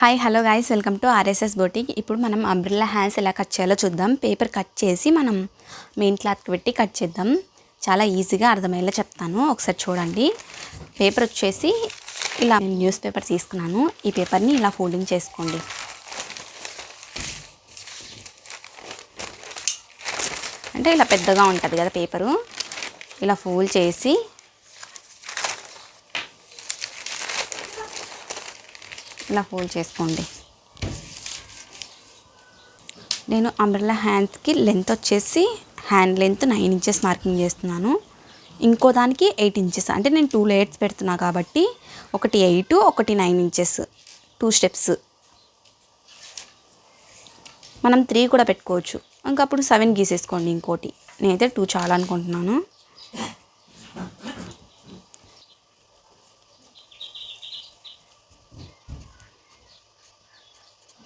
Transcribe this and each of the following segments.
Hi hello guys welcome to RSS boutique. ఇప్పుడు మనం umbrella hands ఎలా కట్ చేయాలో చూద్దాం. పేపర్ కట్ చేసి మనం మెయిన్ క్లాత్కి పెట్టి కట్ చేద్దాం. చాలా ఈజీగా అర్థమయ్యేలా చెప్తాను, ఒకసారి చూడండి. పేపర్ వచ్చేసి ఇలా న్యూస్ పేపర్ తీసుకున్నాను. ఈ పేపర్ని ఇలా ఫోల్డింగ్ చేసుకోండి. అంటే ఇలా పెద్దగా ఉంటుంది కదా పేపరు, ఇలా ఫోల్డ్ చేసి ఇలా ఫోల్డ్ చేసుకోండి. నేను అంబ్రెల్లా హ్యాండ్స్కి లెంత్ వచ్చేసి హ్యాండ్ లెంత్ 9 ఇంచెస్ మార్కింగ్ చేస్తున్నాను. ఇంకో దానికి 8 ఇంచెస్, అంటే నేను 2 లేయర్స్ పెడుతున్నా కాబట్టి ఒకటి 8 ఒకటి 9 ఇంచెస్ 2 స్టెప్స్. మనం 3 కూడా పెట్టుకోవచ్చు. ఇంకా అప్పుడు 7 గీసేసుకోండి. ఇంకోటి నేనైతే 2 చాలా అనుకుంటున్నాను.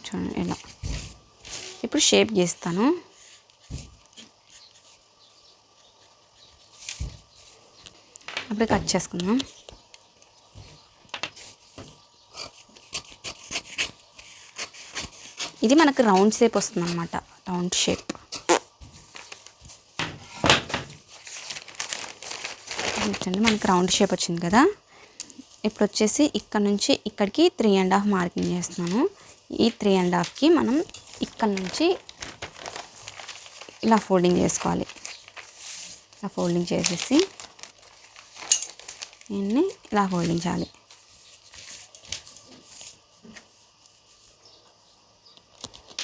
చూడండి ఇలా. ఇప్పుడు షేప్ గీస్తాను. అప్పుడు కట్ చేసుకుందాం. ఇది మనకు రౌండ్ షేప్ వస్తుంది అన్నమాట, రౌండ్ షేప్. మనకి రౌండ్ షేప్ వచ్చింది కదా. ఇప్పుడు వచ్చేసి ఇక్కడ నుంచి ఇక్కడికి 3.5 మార్కింగ్ చేస్తున్నాను. ఈ 3.5కి మనం ఇక్కడ నుంచి ఇలా ఫోల్డింగ్ చేసుకోవాలి. ఇలా ఫోల్డింగ్ చేసేసి దీన్ని ఇలా ఫోల్డింగ్ చేయాలి.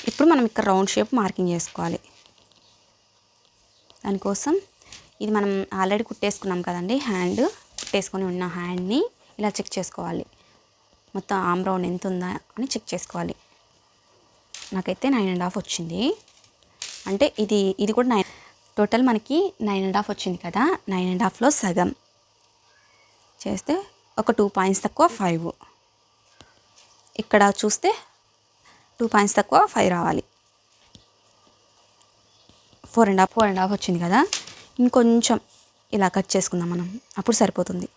ఇప్పుడు మనం ఇక్కడ రౌండ్ షేప్ మార్కింగ్ చేసుకోవాలి. దానికోసం ఇది మనం ఆల్రెడీ కుట్టేసుకున్నాం కదండి, హ్యాండ్ కుట్టేసుకొని ఉన్న హ్యాండ్ని ఇలా చెక్ చేసుకోవాలి. మొత్తం ఆమ్ రౌండ్ ఎంత ఉందా అని చెక్ చేసుకోవాలి. నాకైతే 9.5 వచ్చింది. అంటే ఇది కూడా 9, టోటల్ మనకి 9.5 వచ్చింది కదా. 9.5లో సగం చేస్తే ఒక 2 పాయింట్స్ తక్కువ 5. ఇక్కడ చూస్తే 2 పాయింట్స్ తక్కువ 5 రావాలి. 4.5 వచ్చింది కదా. ఇంకొంచెం ఇలా కట్ చేసుకుందాం మనం, అప్పుడు సరిపోతుంది.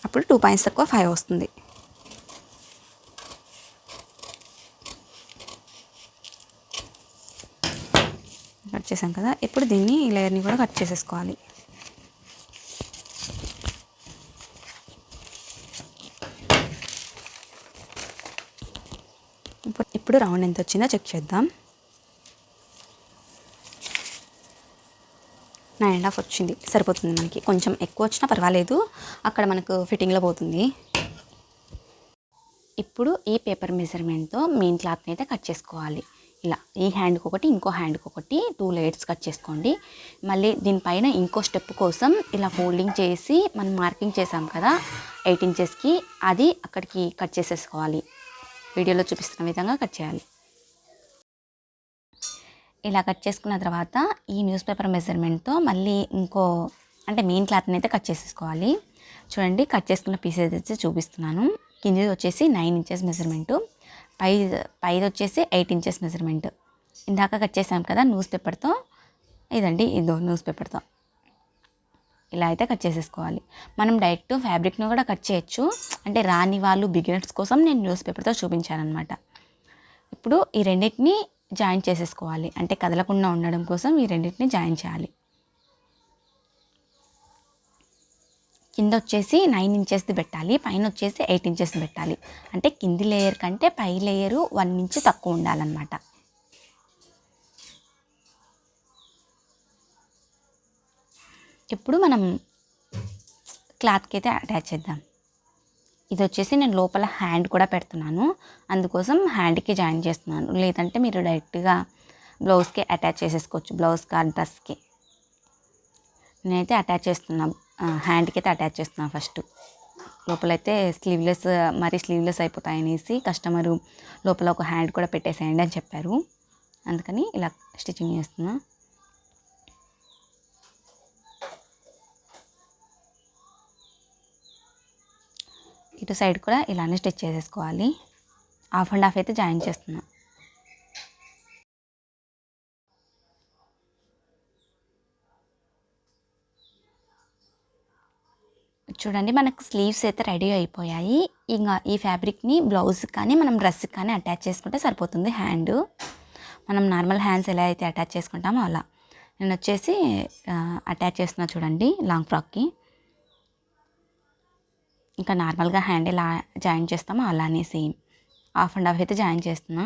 అప్పుడు 2 పాయింట్స్ తక్కువ 5 వస్తుంది. కట్ చేసాం కదా. ఇప్పుడు దీన్ని ఈ లేయర్ని కూడా కట్ చేసేసుకోవాలి. ఇప్పుడు రౌండ్ ఎంత వచ్చిందో చెక్ చేద్దాం. 9.5 వచ్చింది, సరిపోతుంది మనకి. కొంచెం ఎక్కువ వచ్చినా పర్వాలేదు, అక్కడ మనకు ఫిట్టింగ్లో పోతుంది. ఇప్పుడు ఈ పేపర్ మెజర్మెంట్తో మెయిన్ క్లాత్ని అయితే కట్ చేసుకోవాలి. ఇలా ఈ హ్యాండ్కి ఒకటి ఇంకో హ్యాండ్కి ఒకటి 2 లేయర్స్ కట్ చేసుకోండి. మళ్ళీ దీనిపైన ఇంకో స్టెప్ కోసం ఇలా ఫోల్డింగ్ చేసి మనం మార్కింగ్ చేసాం కదా 8 ఇంచెస్కి, అది అక్కడికి కట్ చేసేసుకోవాలి. వీడియోలో చూపిస్తున్న విధంగా కట్ చేయాలి. ఇలా కట్ చేసుకున్న తర్వాత ఈ న్యూస్ పేపర్ మెజర్మెంట్తో మళ్ళీ ఇంకో, అంటే మెయిన్ క్లాత్ని అయితే కట్ చేసేసుకోవాలి. చూడండి, కట్ చేసుకున్న పీసెస్ అయితే చూపిస్తున్నాను. కిందిది వచ్చేసి 9 ఇంచెస్ మెజర్మెంటు, పైది వచ్చేసి 8 ఇంచెస్ మెజర్మెంట్. ఇందాక కట్ చేసాం కదా న్యూస్ పేపర్తో, ఇదండి ఇదో న్యూస్ పేపర్తో ఇలా అయితే కట్ చేసేసుకోవాలి. మనం డైరెక్ట్ ఫ్యాబ్రిక్ను కూడా కట్ చేయొచ్చు, అంటే రాని వాళ్ళు బిగినర్స్ కోసం నేను న్యూస్ పేపర్తో చూపించాను అనమాట. ఇప్పుడు ఈ రెండింటిని జాయిన్ చేసేసుకోవాలి, అంటే కదలకుండా ఉండడం కోసం ఈ రెండింటిని జాయిన్ చేయాలి. కింద వచ్చేసి 9 ఇంచెస్ది పెట్టాలి, పైన వచ్చేసి 8 ఇంచెస్ది పెట్టాలి. అంటే కింది లేయర్ కంటే పై లేయరు 1 ఇంచ్ తక్కువ ఉండాలన్నమాట. ఇప్పుడు మనం క్లాత్కి అయితే అటాచ్ చేద్దాం. ఇది వచ్చేసి నేను లోపల హ్యాండ్ కూడా పెడుతున్నాను, అందుకోసం హ్యాండ్కి జాయిన్ చేస్తున్నాను. లేదంటే మీరు డైరెక్ట్గా బ్లౌజ్కి అటాచ్ చేసేసుకోవచ్చు, బ్లౌజ్కి డ్రెస్కి. నేనైతే అటాచ్ చేస్తున్నాను, హ్యాండ్కి అయితే అటాచ్ చేస్తున్నాను ఫస్ట్. లోపలైతే స్లీవ్లెస్, మరీ స్లీవ్లెస్ అయిపోతాయనేసి కస్టమరు లోపల ఒక హ్యాండ్ కూడా పెట్టేసేయండి అని చెప్పారు, అందుకని ఇలా స్టిచ్చింగ్ చేస్తున్నా. ఇటు సైడ్ కూడా ఇలానే స్టిచ్ చేసేసుకోవాలి. 1/2 అయితే జాయిన్ చేస్తున్నా. చూడండి మనకు స్లీవ్స్ అయితే రెడీ అయిపోయాయి. ఇంకా ఈ ఫ్యాబ్రిక్ని బ్లౌజ్కి కానీ మనం డ్రెస్కి కానీ అటాచ్ చేసుకుంటే సరిపోతుంది. హ్యాండ్ మనం నార్మల్ హ్యాండ్స్ ఎలా అయితే అటాచ్ చేసుకుంటామో అలా నేను వచ్చేసి అటాచ్ చేస్తున్నా చూడండి లాంగ్ ఫ్రాక్కి. ఇంకా నార్మల్గా హ్యాండ్ ఎలా జాయిన్ చేస్తామో అలానే సేమ్ హాఫ్ అండ్ హాఫ్ అయితే జాయిన్ చేస్తున్నా.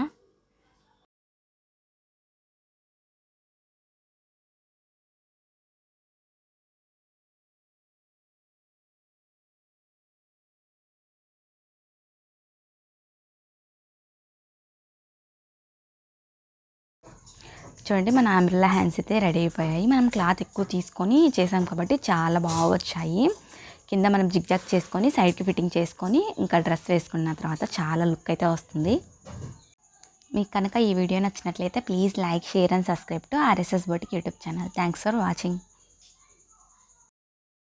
చూడండి మన అంబ్రెల్లా హ్యాండ్స్ అయితే రెడీ అయిపోయాయి. మనం క్లాత్ ఎక్కువ తీసుకొని చేసాం కాబట్టి చాలా బాగా వచ్చాయి. కింద మనం జిగ్జాగ్ చేసుకొని సైడ్కి ఫిట్టింగ్ చేసుకొని ఇంకా డ్రెస్ వేసుకున్న తర్వాత చాలా లుక్ అయితే వస్తుంది. మీకు కనుక ఈ వీడియో నచ్చినట్లయితే please like, share and subscribe to RSS boutique YouTube channel. Thanks for watching.